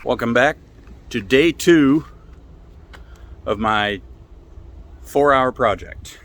Welcome back to day 2 of my 4-hour project.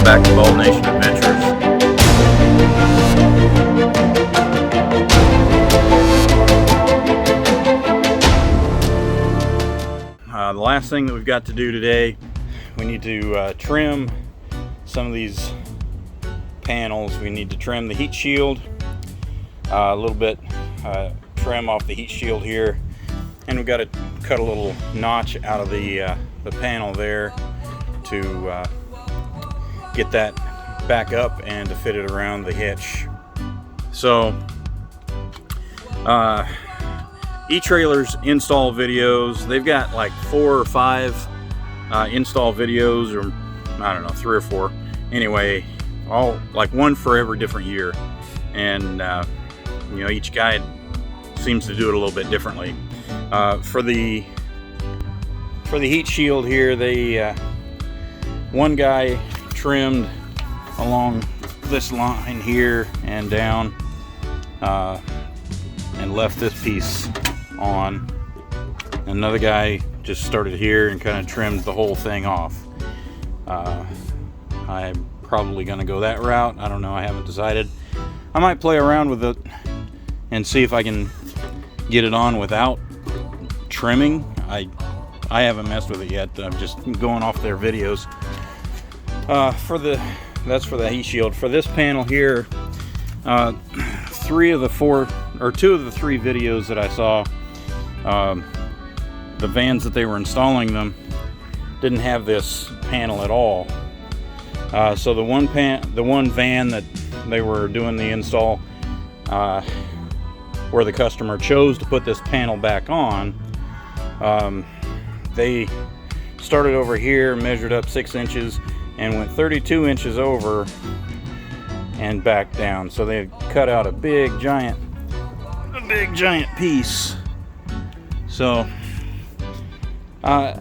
Back to Bald Nation Adventures. The last thing that we've got to do today, we need to trim some of these panels. We need to trim the heat shield a little bit, trim off the heat shield here, and we've got to cut a little notch out of the panel there to get that back up and to fit it around the hitch. So E-Trailer's install videos, they've got like 4 or 5 install videos, or I don't know, 3 or 4 anyway, all like one for every different year, and you know, each guy seems to do it a little bit differently. For the heat shield here, they one guy trimmed along this line here and down, and left this piece on. Another guy just started here and kind of trimmed the whole thing off. I'm probably going to go that route. I don't know, I haven't decided. I might play around with it and see if I can get it on without trimming. I haven't messed with it yet. I'm just going off their videos. That's for the heat shield. For this panel here, 2 of the 3 videos that I saw, the vans that they were installing them didn't have this panel at all. So the one van that they were doing the install, where the customer chose to put this panel back on, they started over here, measured up 6 inches, and went 32 inches over and back down. So they had cut out a big giant piece. So I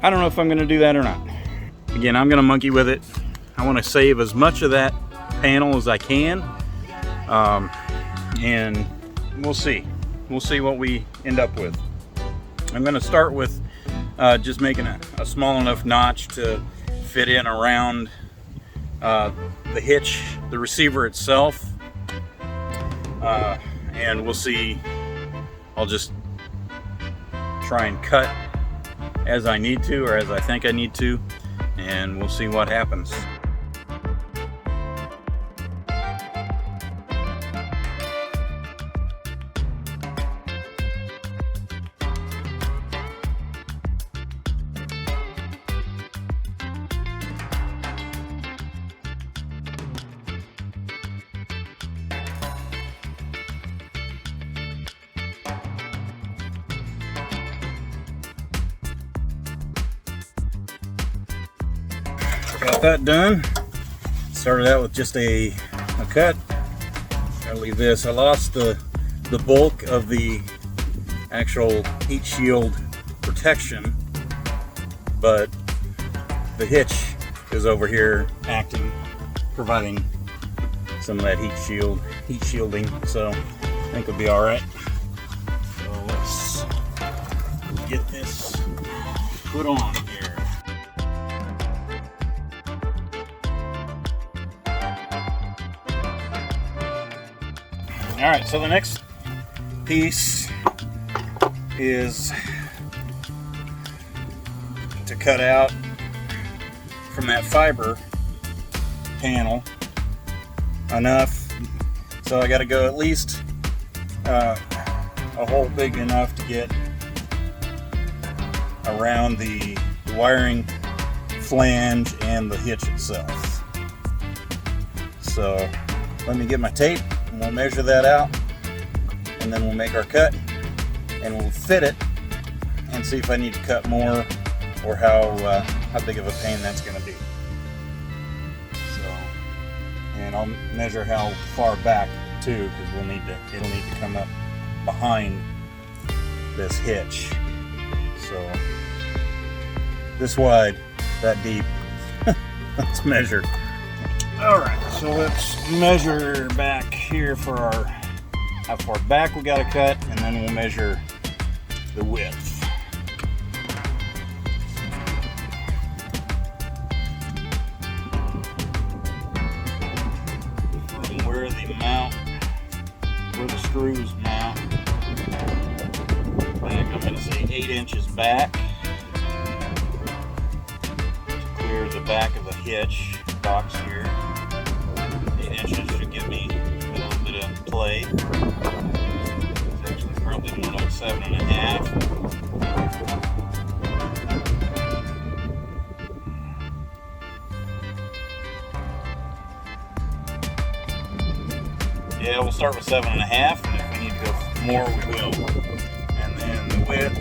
don't know if I'm gonna do that or not. Again, I'm gonna monkey with it. I want to save as much of that panel as I can, and we'll see what we end up with. I'm gonna start with just making a small enough notch to fit in around the hitch, the receiver itself, and we'll see. I'll just try and cut as I need to, or as I think I need to, and we'll see what happens. Got that done. Started out with just a cut. I'll leave this. I lost the bulk of the actual heat shield protection, but the hitch is over here acting, providing some of that heat shielding. So I think it'll be all right. So let's get this put on here. All right, so the next piece is to cut out from that fiber panel enough, so I got to go at least a hole big enough to get around the wiring flange and the hitch itself. So let me get my tape and we'll measure that out, and then we'll make our cut and we'll fit it and see if I need to cut more or how big of a pain that's going to be. So, and I'll measure how far back too, because it'll need to come up behind this hitch. So this wide, that deep. Let's measure. All right, so let's measure back here for our how far back we got to cut, and then we'll measure the width. From where the screws mount back, I'm going to say 8 inches back to clear the back of the hitch box here. 8 inches should give me a little bit of play. It's actually probably more like 7.5. Yeah, we'll start with 7.5, and if we need to go more, we will. And then the width,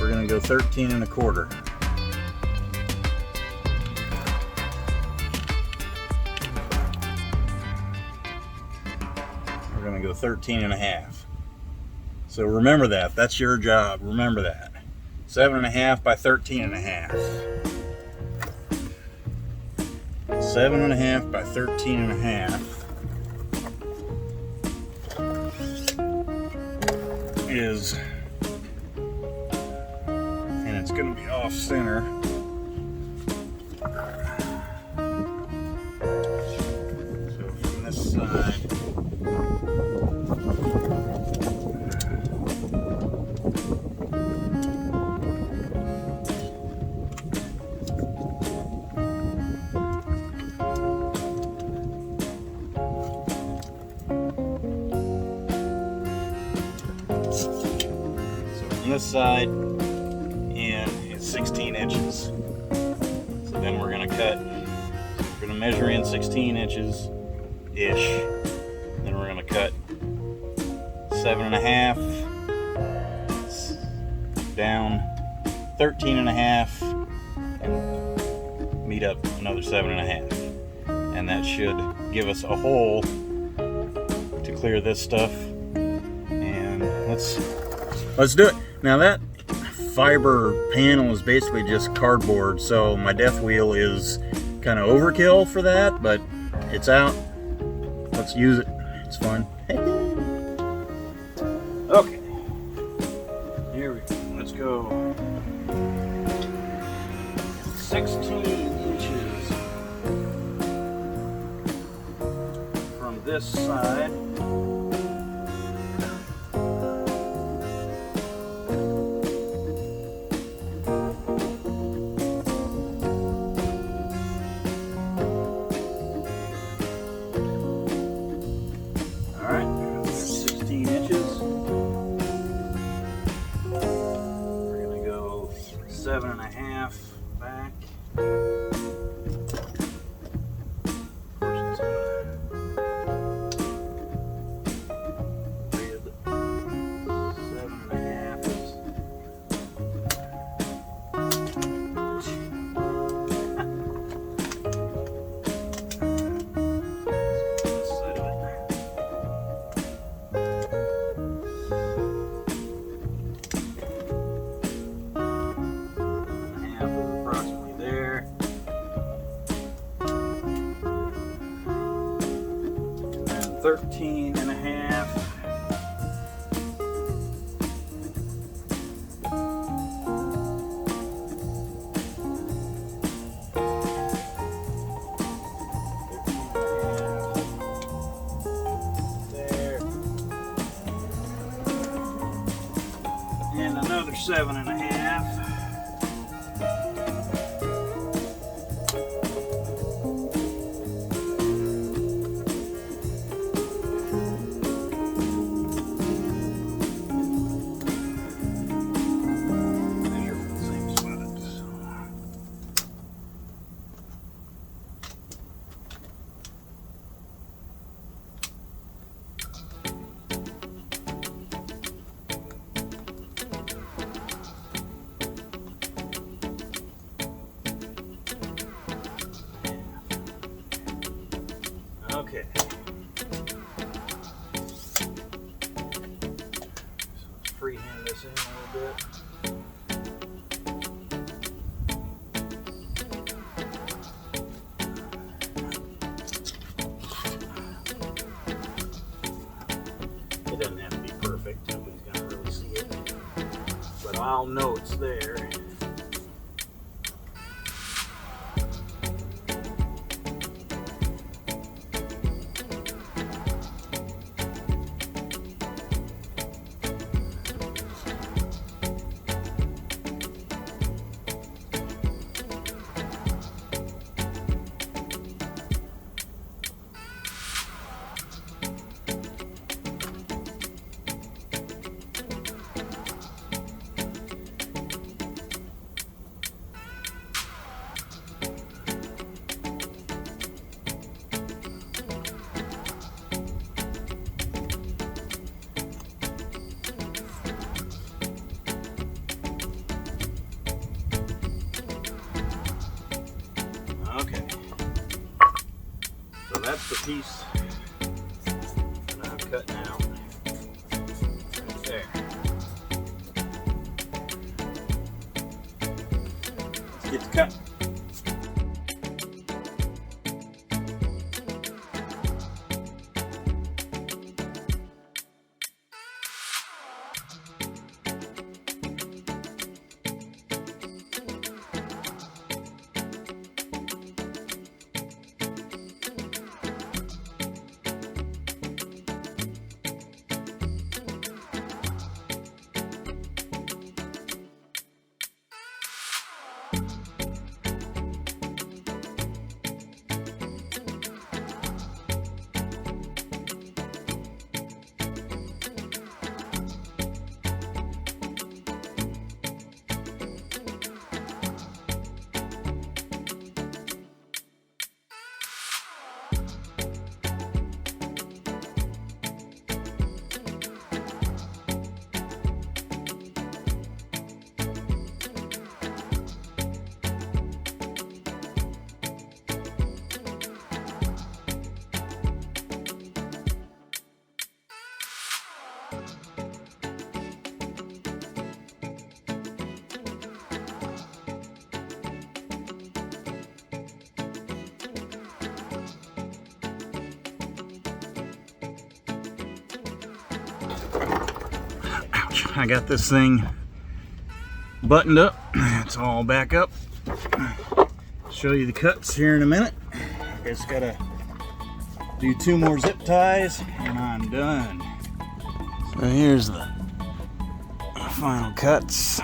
we're going to go 13.25. We're going to go 13.5. So remember that. That's your job. Remember that. 7.5 by 13.5. 7.5 by 13.5 is, and it's going to be off center. So from this side, this side in is 16 inches. So then we're going to cut, we're going to measure in 16 inches ish. Then we're going to cut 7.5 down 13.5 and meet up another 7.5. And that should give us a hole to clear this stuff. And let's do it. Now that fiber panel is basically just cardboard, so my death wheel is kind of overkill for that, but it's out. Let's use it. It's fun. Okay. Here we go. Let's go 16 inches from this side. We're going to go 7.5 back. There. 13.5. another 7.5. Okay. So let's freehand this in a little bit. It doesn't have to be perfect. Nobody's gonna really see it, but I'll know it's there. Okay, so that's the piece that I'm cutting out right there. Let's get the cut. I got this thing buttoned up. It's all back up. Show you the cuts here in a minute. I just gotta do 2 more zip ties and I'm done. So here's the final cuts.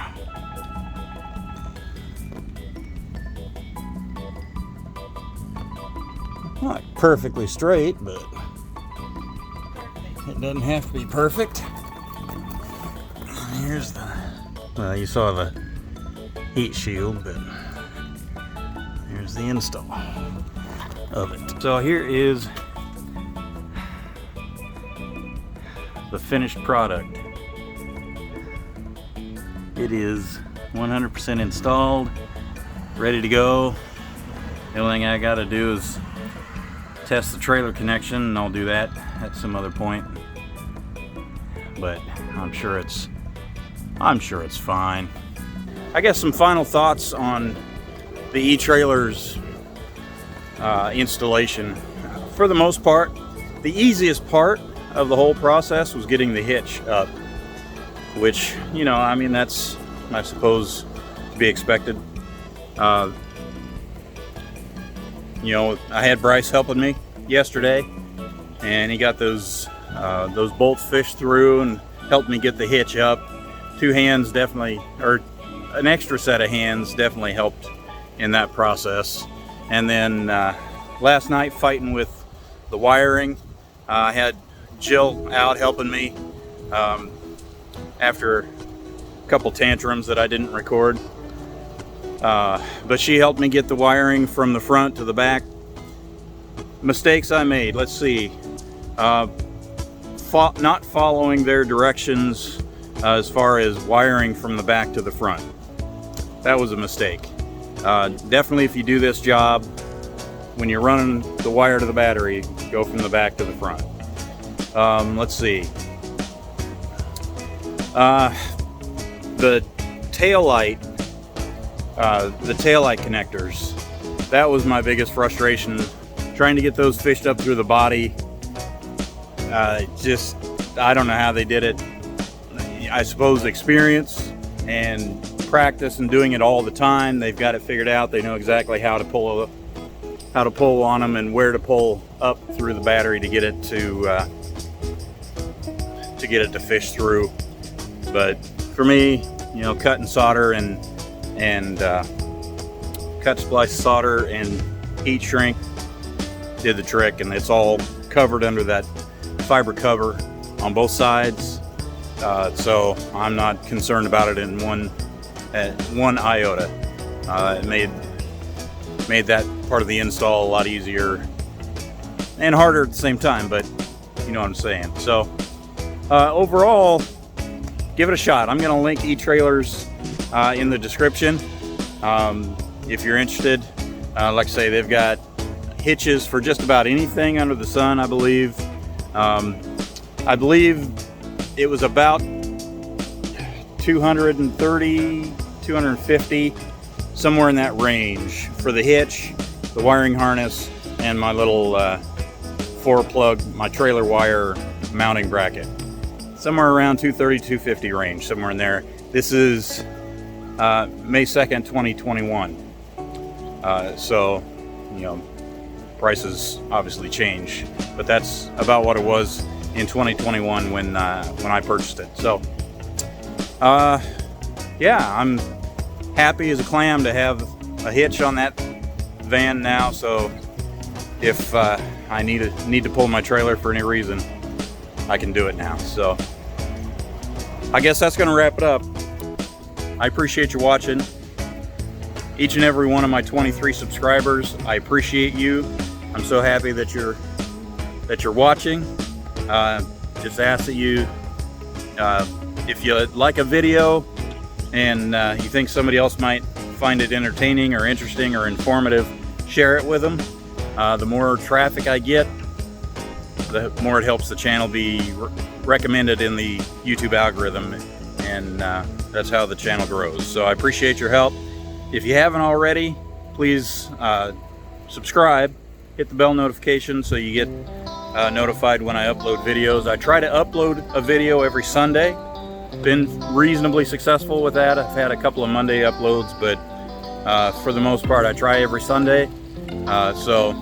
Not perfectly straight, but it doesn't have to be perfect. Here's the, well, you saw the heat shield, but here's the install of it. So here is the finished product. It is 100% installed, ready to go. The only thing I gotta do is test the trailer connection, and I'll do that at some other point. But I'm sure it's fine. I guess some final thoughts on the e-trailer's installation. For the most part, the easiest part of the whole process was getting the hitch up, which, you know, I mean, that's, I suppose, to be expected. You know, I had Bryce helping me yesterday, and he got those bolts fished through and helped me get the hitch up two hands definitely, or an extra set of hands definitely helped in that process. And then last night, fighting with the wiring, I had Jill out helping me after a couple tantrums that I didn't record. But she helped me get the wiring from the front to the back. Mistakes I made, let's see. Not following their directions as far as wiring from the back to the front. That was a mistake. Definitely, if you do this job, when you're running the wire to the battery, go from the back to the front. Let's see. The tail light connectors, that was my biggest frustration, trying to get those fished up through the body. Just, I don't know how they did it. I suppose experience and practice and doing it all the time. They've got it figured out. They know exactly how to pull on them and where to pull up through the battery to get it to fish through. But for me, you know, cut and solder and cut, splice, solder, and heat shrink did the trick, and it's all covered under that fiber cover on both sides, so I'm not concerned about it in one iota. It made that part of the install a lot easier and harder at the same time, but you know what I'm saying. So overall, give it a shot. I'm going to link e-trailers in the description if you're interested. Like I say, they've got hitches for just about anything under the sun, I believe. I believe it was about 230, 250, somewhere in that range for the hitch, the wiring harness, and my little 4-plug, my trailer wire mounting bracket. Somewhere around 230, 250 range, somewhere in there. This is May 2nd, 2021. So, you know, prices obviously change, but that's about what it was in 2021 when I purchased it. So yeah, I'm happy as a clam to have a hitch on that van now, so if I need to pull my trailer for any reason, I can do it now. So I guess that's gonna wrap it up. I appreciate you watching. Each and every one of my 23 subscribers, I appreciate you. I'm so happy that you're watching. Just ask that you, if you like a video and you think somebody else might find it entertaining or interesting or informative, share it with them. The more traffic I get, the more it helps the channel be recommended in the YouTube algorithm, and that's how the channel grows. So I appreciate your help. If you haven't already, please subscribe. Hit the bell notification so you get notified when I upload videos. I try to upload a video every Sunday. Been reasonably successful with that. I've had a couple of Monday uploads, but for the most part I try every Sunday. So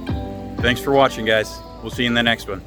thanks for watching, guys. We'll see you in the next one.